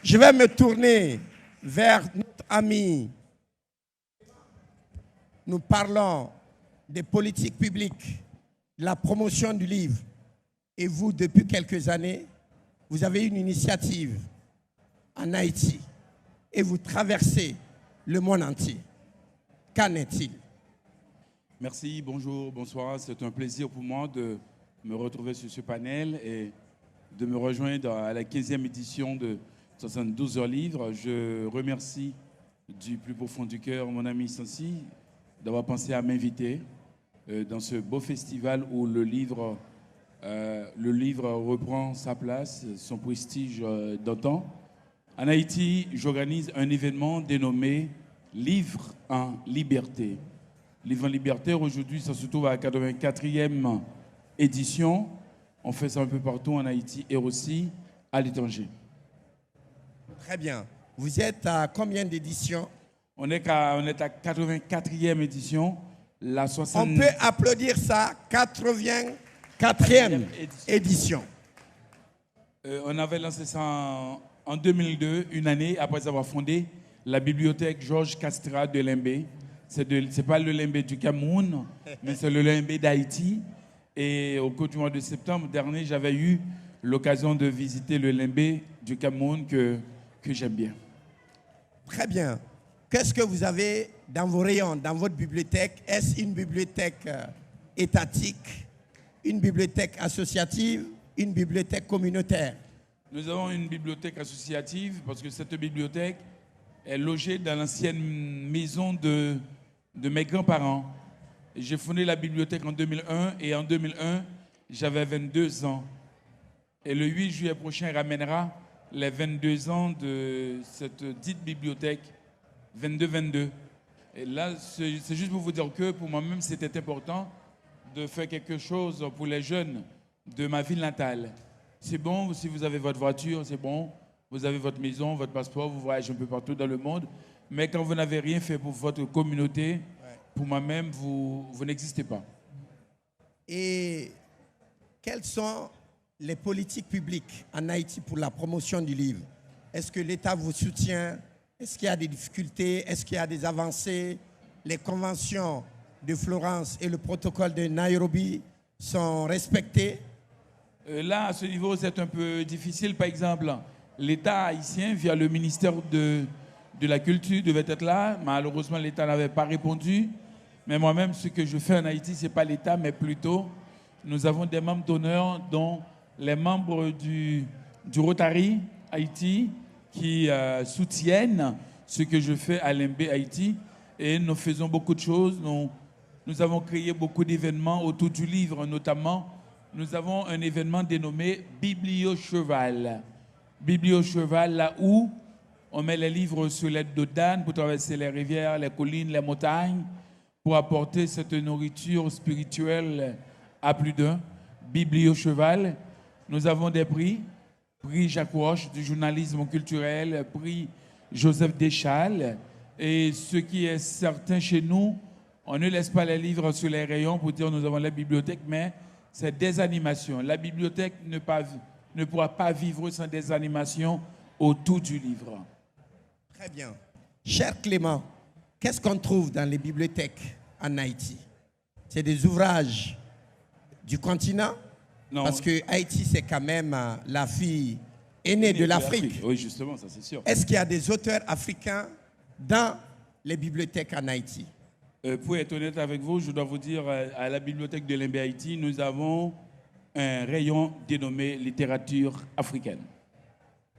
Je vais me tourner vers notre ami. Nous parlons des politiques publiques, de la promotion du livre. Et vous, depuis quelques années, vous avez une initiative en Haïti et vous traversez le monde entier. Qu'en est-il? Merci, bonjour, bonsoir. C'est un plaisir pour moi de me retrouver sur ce panel et de me rejoindre à la 15e édition de 72 heures livres. Je remercie du plus profond du cœur mon ami Sansi d'avoir pensé à m'inviter dans ce beau festival où le livre reprend sa place, son prestige d'antan. En Haïti, j'organise un événement dénommé Livre en liberté. Livre en liberté, aujourd'hui, ça se trouve à la 84e édition. On fait ça un peu partout en Haïti et aussi à l'étranger. Très bien. Vous êtes à combien d'éditions? On est à 84e édition. La 60... On peut applaudir ça, 84e édition. On avait lancé ça en 2002, une année après avoir fondé la bibliothèque Georges Castrat de Limbé. C'est pas le Limbé du Cameroun, mais c'est le Limbé d'Haïti. Et au cours du mois de septembre dernier, j'avais eu l'occasion de visiter le Limbé du Cameroun que j'aime bien. Très bien. Qu'est-ce que vous avez dans vos rayons, dans votre bibliothèque? Est-ce une bibliothèque étatique, une bibliothèque associative, une bibliothèque communautaire? Nous avons une bibliothèque associative parce que cette bibliothèque est logée dans l'ancienne maison de mes grands-parents. J'ai fondé la bibliothèque en 2001 et en 2001, j'avais 22 ans. Et le 8 juillet prochain ramènera les 22 ans de cette dite bibliothèque, 22-22. Et là, c'est juste pour vous dire que pour moi-même, c'était important de faire quelque chose pour les jeunes de ma ville natale. C'est bon si vous avez votre voiture, c'est bon, vous avez votre maison, votre passeport, vous voyagez un peu partout dans le monde. Mais quand vous n'avez rien fait pour votre communauté, pour moi-même, vous n'existez pas. Et quelles sont les politiques publiques en Haïti pour la promotion du livre? Est-ce que l'État vous soutient? Est-ce qu'il y a des difficultés? Est-ce qu'il y a des avancées? Les conventions de Florence et le protocole de Nairobi sont respectés? Là, à ce niveau, c'est un peu difficile. Par exemple, l'État haïtien, via le ministère de la Culture, devait être là. Malheureusement, l'État n'avait pas répondu. Mais moi-même, ce que je fais en Haïti, ce n'est pas l'État, mais plutôt, nous avons des membres d'honneur, dont les membres du Rotary Haïti, qui soutiennent ce que je fais à Limbé Haïti. Et nous faisons beaucoup de choses. Nous avons créé beaucoup d'événements autour du livre, notamment. Nous avons un événement dénommé Biblio-Cheval. Biblio-Cheval, là où on met les livres sur l'aide de d'âne pour traverser les rivières, les collines, les montagnes, pour apporter cette nourriture spirituelle à plus d'un. Biblio-Cheval. Nous avons des prix. Prix Jacques Roche du journalisme culturel, prix Joseph Deschales. Et ce qui est certain chez nous, on ne laisse pas les livres sur les rayons pour dire nous avons la bibliothèque, mais c'est des animations. La bibliothèque ne pourra pas vivre sans des animations autour du livre. Très bien. Cher Clément, qu'est-ce qu'on trouve dans les bibliothèques en Haïti? C'est des ouvrages du continent? Non. Parce que Haïti, c'est quand même la fille aînée de l'Afrique. Oui, justement, ça c'est sûr. Est-ce qu'il y a des auteurs africains dans les bibliothèques en Haïti? Pour être honnête avec vous, je dois vous dire, à la bibliothèque de Limbé Haïti, nous avons un rayon dénommé littérature africaine.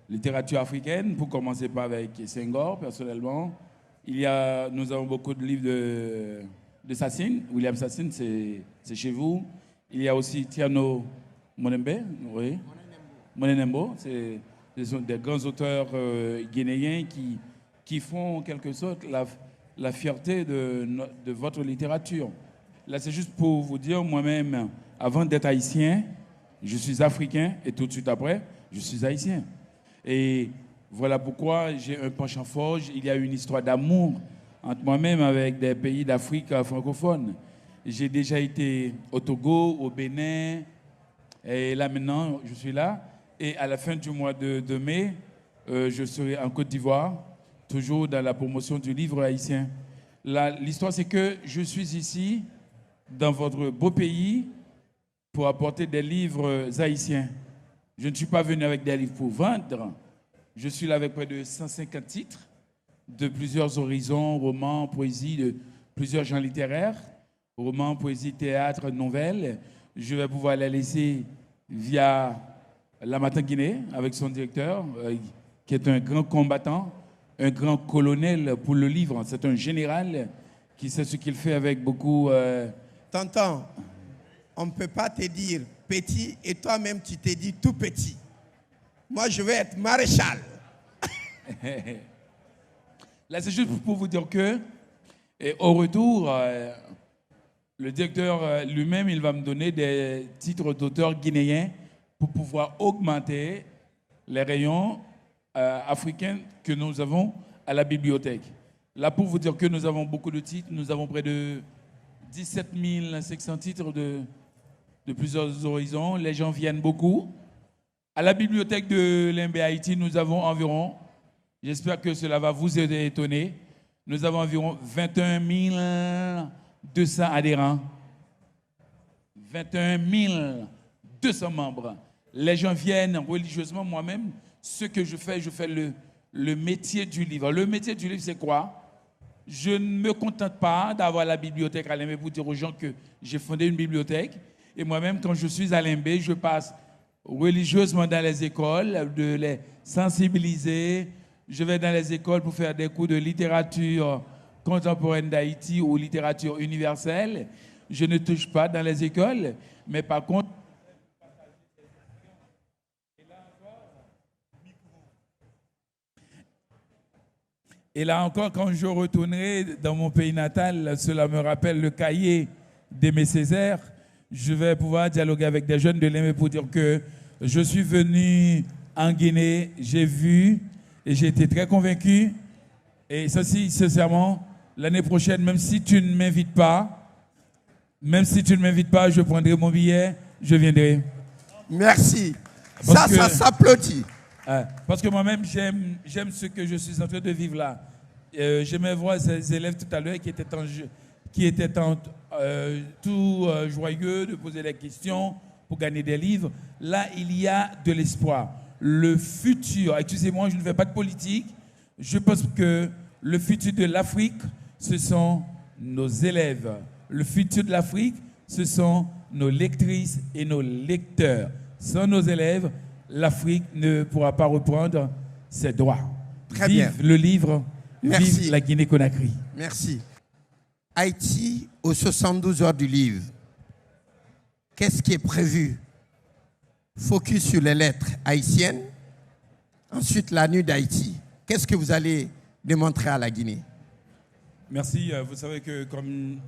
Littérature africaine, pour commencer par avec Senghor, personnellement. Nous avons beaucoup de livres de Sassine. William Sassine, c'est chez vous. Il y a aussi Tiano Monembe, oui. Monenembo, ce sont des grands auteurs guinéens qui font en quelque sorte la fierté de votre littérature. Là, c'est juste pour vous dire, moi-même, avant d'être haïtien, je suis africain et tout de suite après, je suis haïtien. Et voilà pourquoi j'ai un penchant fort. Il y a une histoire d'amour entre moi-même avec des pays d'Afrique francophone. J'ai déjà été au Togo, au Bénin, et là maintenant, je suis là. Et à la fin du mois de mai, je serai en Côte d'Ivoire, toujours dans la promotion du livre haïtien. L'histoire, c'est que je suis ici, dans votre beau pays, pour apporter des livres haïtiens. Je ne suis pas venu avec des livres pour vendre. Je suis là avec près de 150 titres de plusieurs horizons, romans, poésie, de plusieurs genres littéraires, romans, poésie, théâtre, nouvelles. Je vais pouvoir les laisser via La Matin Guinée avec son directeur, qui est un grand combattant, un grand colonel pour le livre. C'est un général qui sait ce qu'il fait avec beaucoup... Tonton, on ne peut pas te dire petit et toi-même tu t'es dit tout petit. Moi, je vais être maréchal. Là, c'est juste pour vous dire que, et au retour, le directeur lui-même, il va me donner des titres d'auteurs guinéens pour pouvoir augmenter les rayons africains que nous avons à la bibliothèque. Là, pour vous dire que nous avons beaucoup de titres, nous avons près de 17 500 titres de plusieurs horizons. Les gens viennent beaucoup. À la bibliothèque de Limbe Haïti, nous avons environ, j'espère que cela va vous étonner, nous avons environ 21 200 adhérents. 21 200 membres. Les gens viennent religieusement. Moi-même, ce que je fais le métier du livre. Le métier du livre, c'est quoi? Je ne me contente pas d'avoir la bibliothèque à Limbe pour dire aux gens que j'ai fondé une bibliothèque. Et moi-même, quand je suis à Limbe, je passe religieusement dans les écoles, de les sensibiliser. Je vais dans les écoles pour faire des cours de littérature contemporaine d'Haïti ou littérature universelle. Je ne touche pas dans les écoles, mais par contre, et là encore, quand je retournerai dans mon pays natal, cela me rappelle le cahier d'Aimé Césaire. Je vais pouvoir dialoguer avec des jeunes de Limbe pour dire que je suis venu en Guinée, j'ai vu et j'ai été très convaincu. Et ceci, sincèrement, l'année prochaine, même si tu ne m'invites pas, je prendrai mon billet, je viendrai. Merci. Ça s'applaudit. Parce que moi-même, j'aime ce que je suis en train de vivre là. J'aimais voir ces élèves tout à l'heure qui étaient tout joyeux de poser des questions pour gagner des livres. Là, il y a de l'espoir. Le futur, excusez-moi, je ne fais pas de politique. Je pense que le futur de l'Afrique, ce sont nos élèves. Le futur de l'Afrique, ce sont nos lectrices et nos lecteurs. Sans nos élèves, l'Afrique ne pourra pas reprendre ses droits. Très bien. Vive le livre, merci. Vive la Guinée-Conakry. Merci. Haïti aux 72 heures du livre. Qu'est-ce qui est prévu? Focus sur les lettres haïtiennes. Ensuite, la nuit d'Haïti. Qu'est-ce que vous allez démontrer à la Guinée? Merci. Vous savez que, comme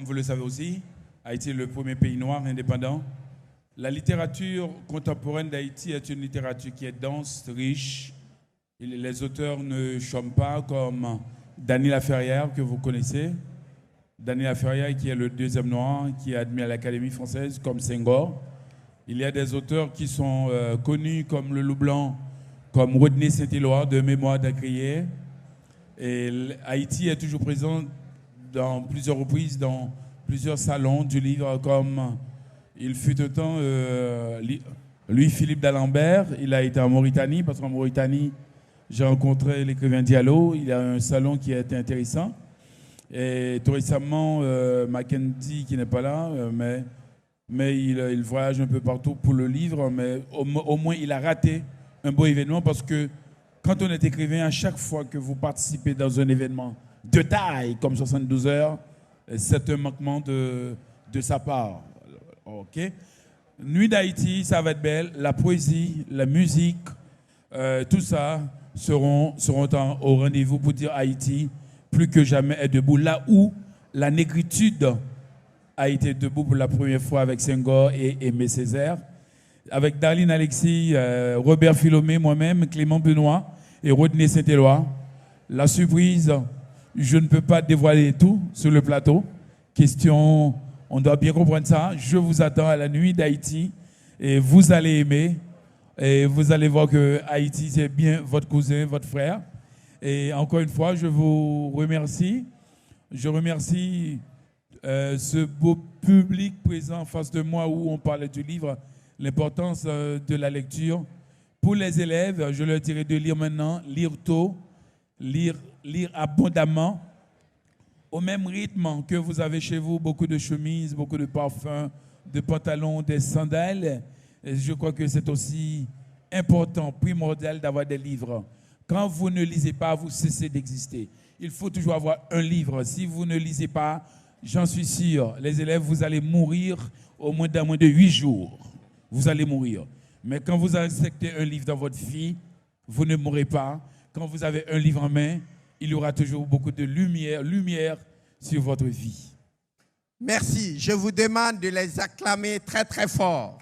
vous le savez aussi, Haïti est le premier pays noir indépendant. La littérature contemporaine d'Haïti est une littérature qui est dense, riche. Les auteurs ne chôment pas comme Dany Laferrière, que vous connaissez. Dany Laferrière, qui est le deuxième noir, qui est admis à l'Académie française, comme Senghor. Il y a des auteurs qui sont connus comme Le Loup Blanc, comme Rodney Saint-Éloi, de Mémoire d'Acrier. Et Haïti est toujours présent dans plusieurs reprises, dans plusieurs salons du livre, comme il fut un temps, Louis-Philippe d'Alembert. Il a été en Mauritanie, parce qu'en Mauritanie, j'ai rencontré l'écrivain Diallo. Il a un salon qui est intéressant. Et tout récemment, Mackenzie, qui n'est pas là, mais il voyage un peu partout pour le livre, mais au moins il a raté un beau événement, parce que quand on est écrivain, à chaque fois que vous participez dans un événement de taille comme 72 heures, c'est un manquement de sa part. Ok. Nuit d'Haïti, ça va être belle. La poésie, la musique, tout ça seront au rendez-vous pour dire Haïti, plus que jamais, est debout. Là où la négritude a été debout pour la première fois avec Senghor et Aimé Césaire, avec Darline Alexis, Robert Philomé, moi-même, Clément Benoît et Rodney Saint-Éloi. La surprise, je ne peux pas dévoiler tout sur le plateau. Question, on doit bien comprendre ça. Je vous attends à la nuit d'Haïti et vous allez aimer. Et vous allez voir que Haïti, c'est bien votre cousin, votre frère. Et encore une fois, je vous remercie. Je remercie ce beau public présent en face de moi où on parlait du livre, l'importance de la lecture. Pour les élèves, je leur dirais de lire maintenant, lire tôt, lire abondamment, au même rythme que vous avez chez vous beaucoup de chemises, beaucoup de parfums, de pantalons, des sandales. Et je crois que c'est aussi important, primordial d'avoir des livres. Quand vous ne lisez pas, vous cessez d'exister. Il faut toujours avoir un livre. Si vous ne lisez pas, j'en suis sûr, les élèves, vous allez mourir au moins dans moins de 8 jours. Vous allez mourir. Mais quand vous acceptez un livre dans votre vie, vous ne mourrez pas. Quand vous avez un livre en main, il y aura toujours beaucoup de lumière sur votre vie. Merci. Je vous demande de les acclamer très très fort.